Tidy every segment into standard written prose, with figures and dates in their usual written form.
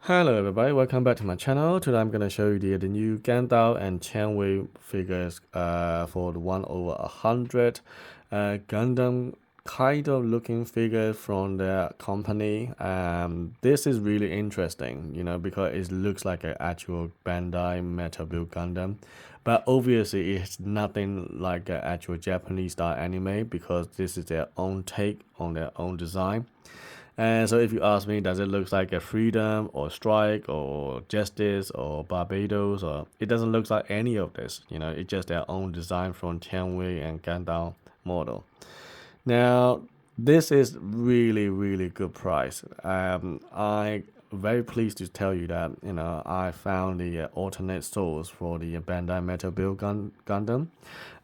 Hello everybody, welcome back to my channel. Today I'm gonna show you the new KangDao and Qianwei figures for the 1/100 Gundam kind of looking figure from the company. This is really interesting, because it looks like an actual Bandai Metal Build Gundam. But obviously it's nothing like an actual Japanese style anime because this is their own take on their own design. And so if you ask me, does it look like a Freedom or Strike or Justice or Barbados, or it doesn't look like any of this, it's just their own design from Tianwei and KangDao model. Now, this is really good price. I very pleased to tell you that I found the alternate source for the Bandai Metal Build Gundam,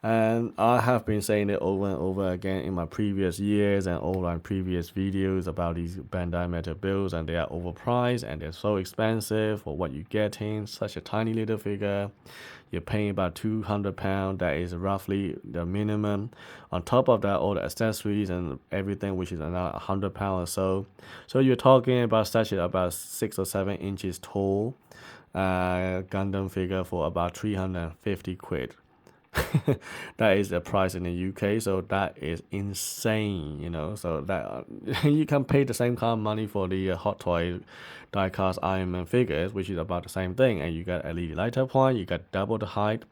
and I have been saying it over and over again in my previous years and all my previous videos about these Bandai Metal Builds, and they are overpriced and they're so expensive for what you're getting. Such a tiny little figure. You're paying about £200. That is roughly the minimum. On top of that, all the accessories and everything, which is another £100 or so. So you're talking about such about 6 or 7 inches tall Gundam figure for about 350 quid. That is the price in the UK, so that is insane, so that you can pay the same kind of money for the Hot Toy diecast Iron Man figures, which is about the same thing, and you got LED lighter point, you got double the height,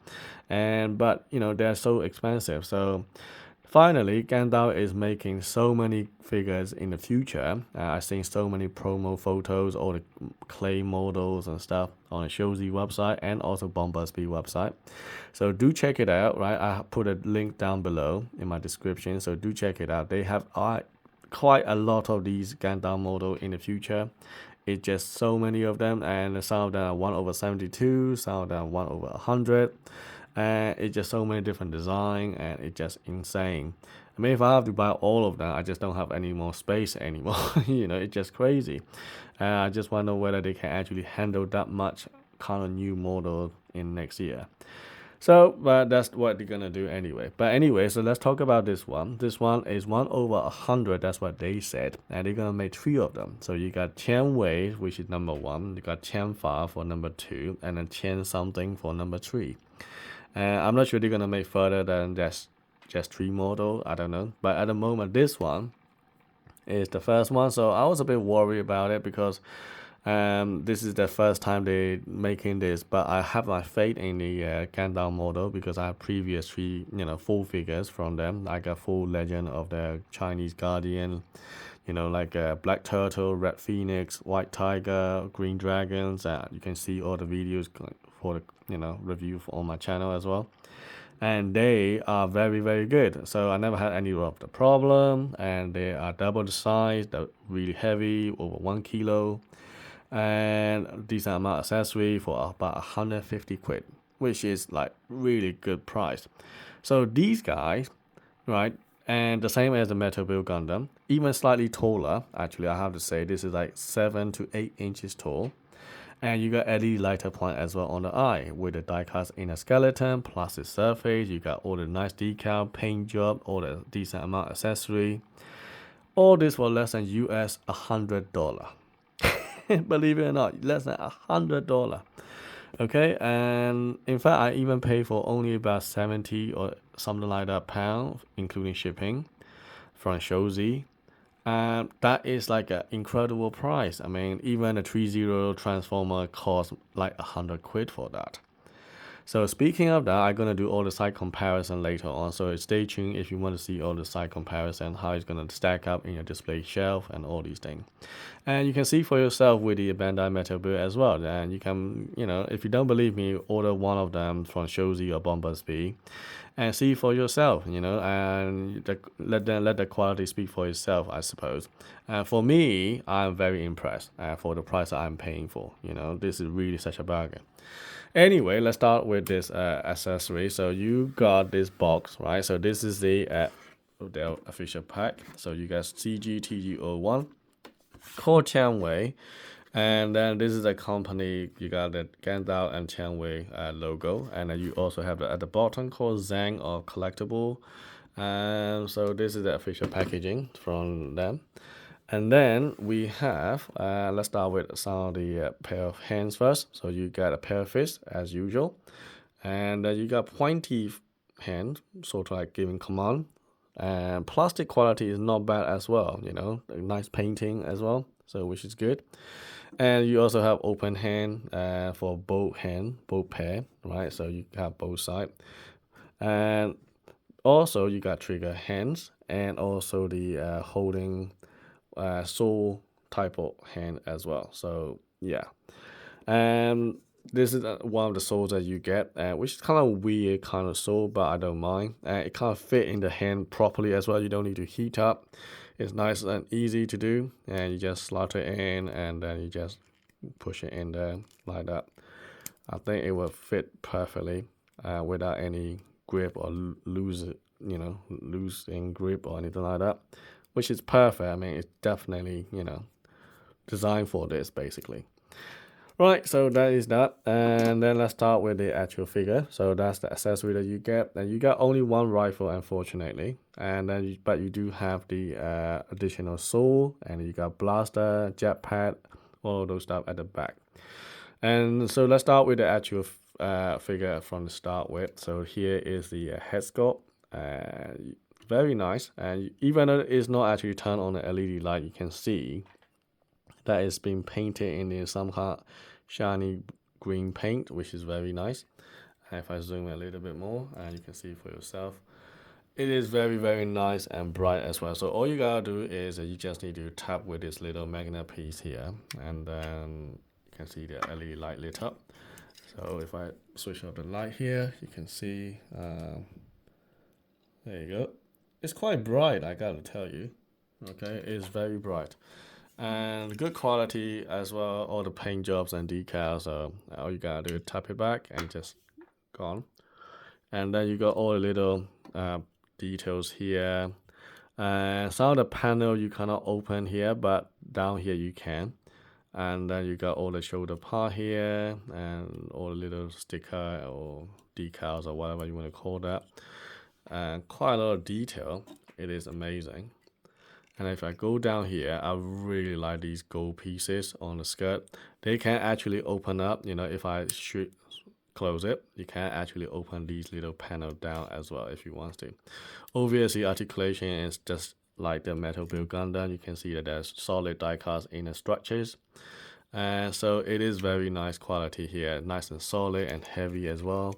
but they're so expensive. So finally, KangDao is making so many figures in the future. I've seen so many promo photos, all the clay models and stuff on the ShowZ website and also Bombasby website. So do check it out, right? I put a link down below in my description, so do check it out. They have quite a lot of these KangDao models in the future. It's just so many of them, and some of them are 1/72, some of them are 1/100. And it's just so many different design, and it's just insane. I mean, if I have to buy all of them, I just don't have any more space anymore. It's just crazy. I just wonder whether they can actually handle that much kind of new model in next year. So, but that's what they're gonna do anyway. But anyway, so let's talk about this one. This one is 1/100. That's what they said, and they're gonna make 3 of them. So you got Qianwei, which is number 1. You got Keng Fai for number 2, and then Tian something for number 3. I'm not sure they're gonna make further than just 3 model. I don't know. But at the moment, this one is the first one. So I was a bit worried about it because this is the first time they making this. But I have my faith in the KangDao model because I have previous 3 full figures from them. I got full legend of the Chinese Guardian. Like Black Turtle, Red Phoenix, White Tiger, Green Dragons. You can see all the videos for the review on my channel as well, and they are very good. So I never had any of the problem, and they are double the size. They're really heavy, over 1 kilo, and decent amount of accessory for about 150 quid, which is like really good price. So these guys, right, and the same as the Metal Build Gundam, even slightly taller. Actually, I have to say this is like 7 to 8 inches tall. And you got LED lighter point as well on the eye with the diecast inner skeleton, plastic surface. You got all the nice decal, paint job, all the decent amount of accessory. All this for less than US $100. Believe it or not, less than $100. Okay, and in fact, I even pay for only about 70 or something like that pound, including shipping, from ShowZ. That is like an incredible price. I mean, even a 3-0 transformer costs like 100 quid for that. So speaking of that, I'm gonna do all the side comparison later on. So stay tuned if you want to see all the side comparison, how it's gonna stack up in your display shelf and all these things. And you can see for yourself with the Bandai Metal Build as well. And you can, if you don't believe me, order one of them from ShowZ or Bombasby and see for yourself, and let the quality speak for itself, I suppose. For me, I'm very impressed for the price I'm paying for. This is really such a bargain. Anyway, let's start with this accessory. So you got this box, right? So this is the official pack. So you got CD-TG01, called Qianwei, and then this is a company. You got the KangDao and Qianwei logo, and then you also have at the bottom called Zhang or collectible. So this is the official packaging from them. And then we have, let's start with some of the pair of hands first. So you got a pair of fists as usual. And you got pointy hand, sort of like giving command. And plastic quality is not bad as well, you know, a nice painting as well. So which is good. And you also have open hand for both pair, right? So you have both side. And also you got trigger hands and also the holding soul type of hand as well. So yeah, and this is one of the soles that you get, which is kind of weird kind of sole, but I don't mind. It kind of fit in the hand properly as well. You don't need to heat up. It's nice and easy to do, and you just slot it in, and then you just push it in there like that. I think it will fit perfectly without any grip or losing grip or anything like that, which is perfect. I mean, it's definitely, designed for this basically. Right, so that is that. And then let's start with the actual figure. So that's the accessory that you get. And you got only one rifle, unfortunately. And then, but you do have the additional soul, and you got blaster, jetpack, all of those stuff at the back. And so let's start with the actual figure from the start with. So here is the head sculpt. Very nice. And even though it's not actually turned on the LED light, you can see that it's been painted in some kind of shiny green paint, which is very nice. And if I zoom a little bit more, and you can see for yourself, it is very, very nice and bright as well. So all you gotta do is you just need to tap with this little magnet piece here, and then you can see the LED light lit up. So if I switch off the light here, you can see, there you go. It's quite bright, I gotta tell you. Okay, it's very bright. And good quality as well, all the paint jobs and decals. All you gotta do is tap it back and just gone. And then you got all the little details here. Some of the panel you cannot open here, but down here you can. And then you got all the shoulder part here and all the little sticker or decals or whatever you want to call that. And quite a lot of detail. It is amazing. And if I go down here, I really like these gold pieces on the skirt. They can actually open up, if I should close it, you can actually open these little panels down as well if you want to. Obviously, articulation is just like the metal build Gundam. You can see that there's solid die-cast inner structures. And so it is very nice quality here, nice and solid and heavy as well.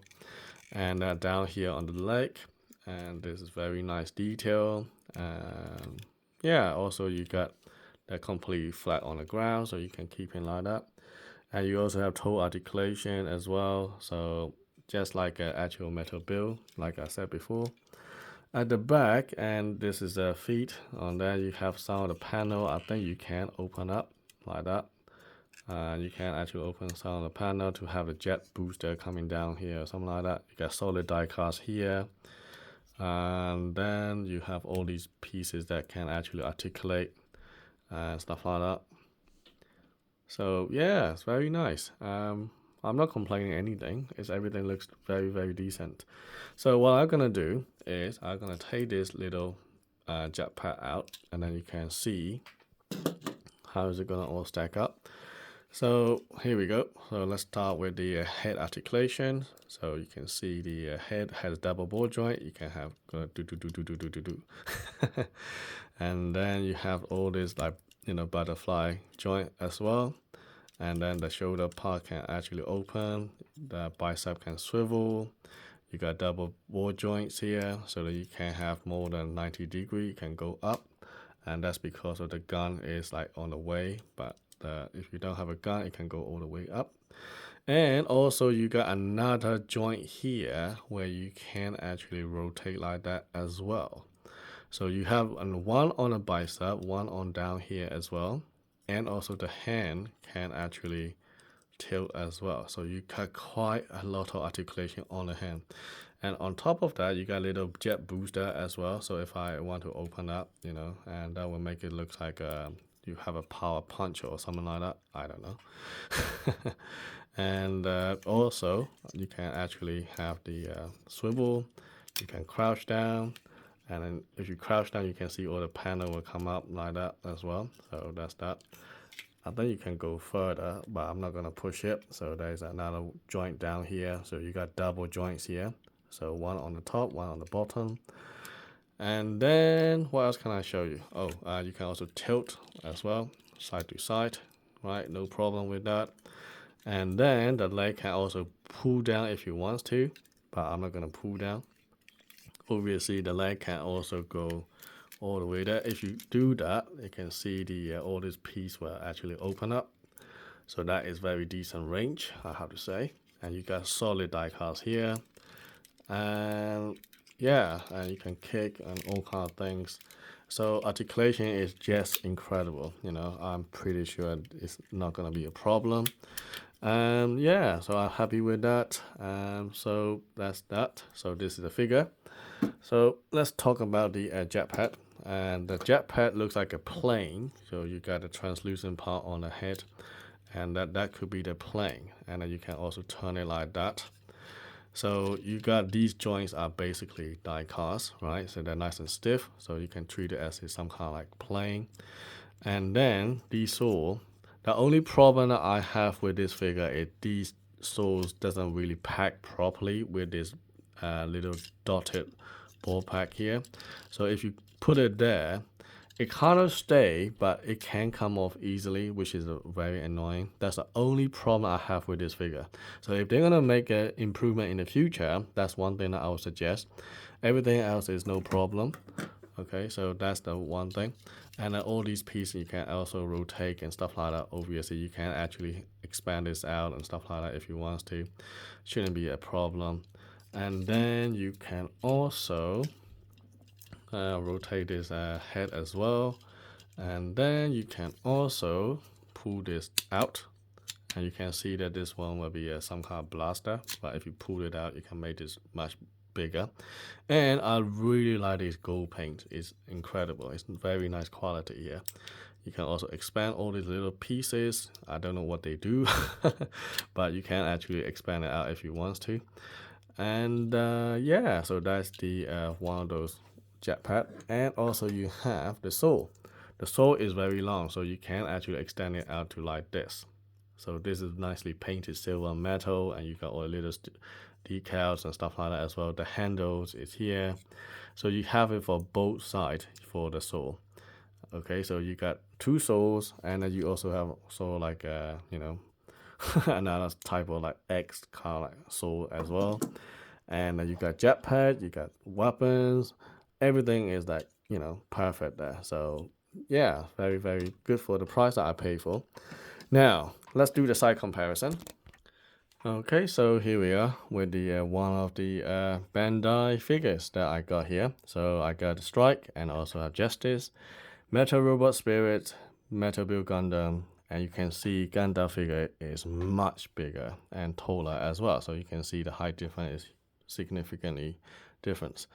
And down here on the leg, and this is very nice detail. Yeah, also you got that completely flat on the ground, so you can keep it like that. And you also have toe articulation as well, so just like an actual metal build, like I said before. At the back, and this is the feet, on there you have some of the panel. I think you can open up like that. You can actually open some of the panel to have a jet booster coming down here or something like that. You got solid die cast here. And then you have all these pieces that can actually articulate and stuff like that. So yeah, it's very nice. I'm not complaining anything. Everything looks very, very decent. So what I'm gonna do is I'm gonna take this little jetpack out, and then you can see how is it gonna all stack up. So here we go. So let's start with the head articulation. So you can see the head has double ball joint. You can have and then you have all this butterfly joint as well. And then the shoulder part can actually open. The bicep can swivel. You got double ball joints here, so that you can have more than 90 degrees. You can go up, and that's because of the gun is like on the way, but if you don't have a gun, it can go all the way up. And also you got another joint here where you can actually rotate like that as well. So you have one on the bicep, one on down here as well. And also the hand can actually tilt as well. So you got quite a lot of articulation on the hand. And on top of that, you got a little jet booster as well. So if I want to open up, and that will make it look like you have a power punch or something like that. I don't know. And also, you can actually have the swivel. You can crouch down, And then if you crouch down, you can see all the panel will come up like that as well. So that's that. I think you can go further, but I'm not gonna push it. So there's another joint down here. So you got double joints here. So one on the top, one on the bottom. And then what else can I show you? Oh, you can also tilt as well, side to side, right? No problem with that. And then the leg can also pull down if you want to, but I'm not gonna pull down. Obviously, the leg can also go all the way there. If you do that, you can see the all this piece will actually open up. So that is very decent range, I have to say. And you got solid die cast here. And yeah, and you can kick and all kind of things. So articulation is just incredible. You know, I'm pretty sure it's not gonna be a problem. Yeah, so I'm happy with that. So that's that. So this is the figure. So let's talk about the jetpack. And the jetpack looks like a plane. So you got a translucent part on the head, and that could be the plane. And then you can also turn it like that. So you got these joints are basically die cast, right? So they're nice and stiff. So you can treat it as some kind of like plane. And then these soles. The only problem that I have with this figure is these soles doesn't really pack properly with this little dotted ball pack here. So if you put it there, it kind of stay, but it can come off easily, which is very annoying. That's the only problem I have with this figure. So if they're gonna make an improvement in the future, that's one thing that I would suggest. Everything else is no problem. Okay, so that's the one thing. And then all these pieces you can also rotate and stuff like that. Obviously, you can actually expand this out and stuff like that if you want to. Shouldn't be a problem. And then you can also rotate this head as well. And then you can also pull this out. And you can see that this one will be some kind of blaster. But if you pull it out, you can make this much bigger. And I really like this gold paint. It's incredible. It's very nice quality here. You can also expand all these little pieces. I don't know what they do, but you can actually expand it out if you want to. And yeah, so that's the one of those jetpack. And also you have the sole. The sole is very long, so you can actually extend it out to like this. So this is nicely painted silver metal, and you got all the little decals and stuff like that as well. The handles is here, so you have it for both sides for the sole. Okay, so you got two soles, and then you also have sort of like you know another type of like X kind of like sole as well. And then you got jetpack, you got weapons, everything is like, you know, perfect there. So yeah, very very good for the price that I paid for. Now let's do the side comparison. Okay, so here we are with the one of the Bandai figures that I got here. So I got Strike and also have Justice, Metal Robot Spirit, Metal Build Gundam, and you can see Gundam figure is much bigger and taller as well. So you can see the height difference is significantly different.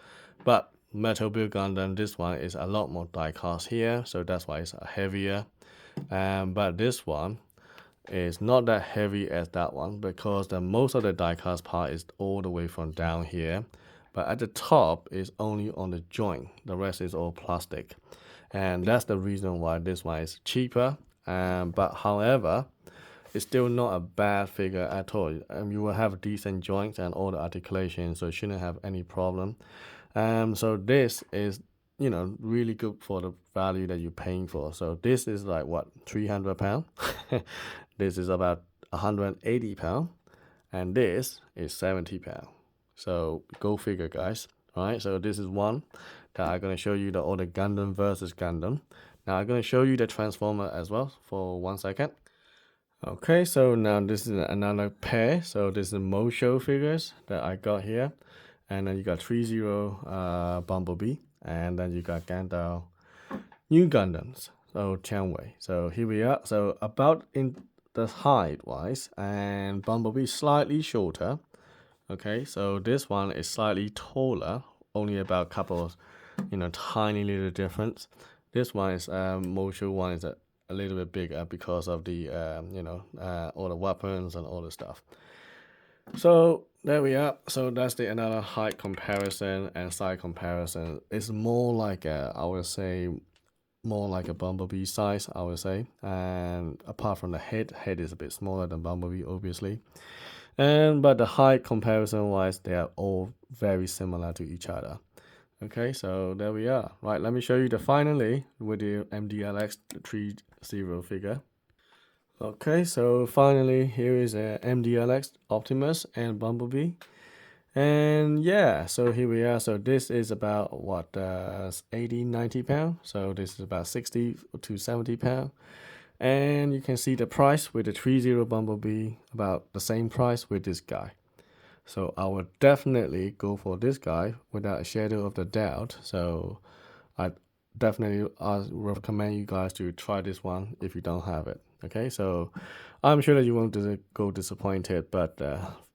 But Metal Build Gundam, this one is a lot more die cast here, so that's why it's heavier. But this one is not that heavy as that one because most of the die cast part is all the way from down here, but at the top is only on the joint. The rest is all plastic, and that's the reason why this one is cheaper. But however, it's still not a bad figure at all. You will have decent joints and all the articulation, so it shouldn't have any problem. So this is, you know, really good for the value that you're paying for. So this is like what, £300. This is about £180, and this is £70. So go figure, guys. All right, so this is one that I'm gonna show you all the Gundam versus Gundam. Now I'm gonna show you the Transformer as well for 1 second. Okay, so now this is another pair. So this is MoShow figures that I got here, and then you got 30 Bumblebee, and then you got CangDao new Gundams. So Tian. So here we are. So about in the height wise, and Bumblebee slightly shorter. Okay, so this one is slightly taller, only about a couple of, you know, tiny little difference. This one is MoShow one is a little bit bigger because of the you know, all the weapons and all the stuff. So there we are. So that's the another height comparison and size comparison. It's more like I would say, more like a Bumblebee size, I would say. And apart from the head is a bit smaller than Bumblebee, obviously. And but the height comparison wise, they are all very similar to each other. Okay, so there we are. Right, let me show you the finally with the MDLX 30 figure. Okay, so finally here is a MDLX Optimus and Bumblebee. And yeah, so here we are. So this is about what 80-90 pound. So this is about 60 to 70 pound. And you can see the price with the 30 Bumblebee about the same price with this guy. So I would definitely go for this guy without a shadow of the doubt. So I definitely recommend you guys to try this one if you don't have it. Okay, so I'm sure that you won't go disappointed, but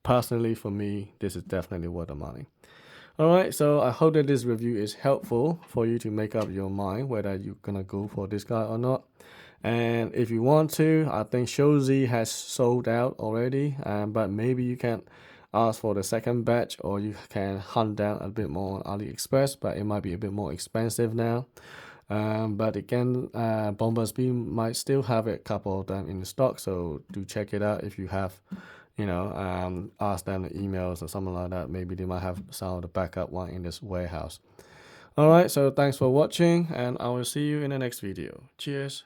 personally for me, this is definitely worth the money. Alright, so I hope that this review is helpful for you to make up your mind whether you're gonna go for this guy or not. And if you want to, I think ShowZ has sold out already, but maybe you can ask for the second batch, or you can hunt down a bit more on AliExpress, but it might be a bit more expensive now. But again, Bumblebee might still have a couple of them in stock, so do check it out if you have, ask them the emails or something like that. Maybe they might have some of the backup one in this warehouse. Alright, so thanks for watching, and I will see you in the next video. Cheers!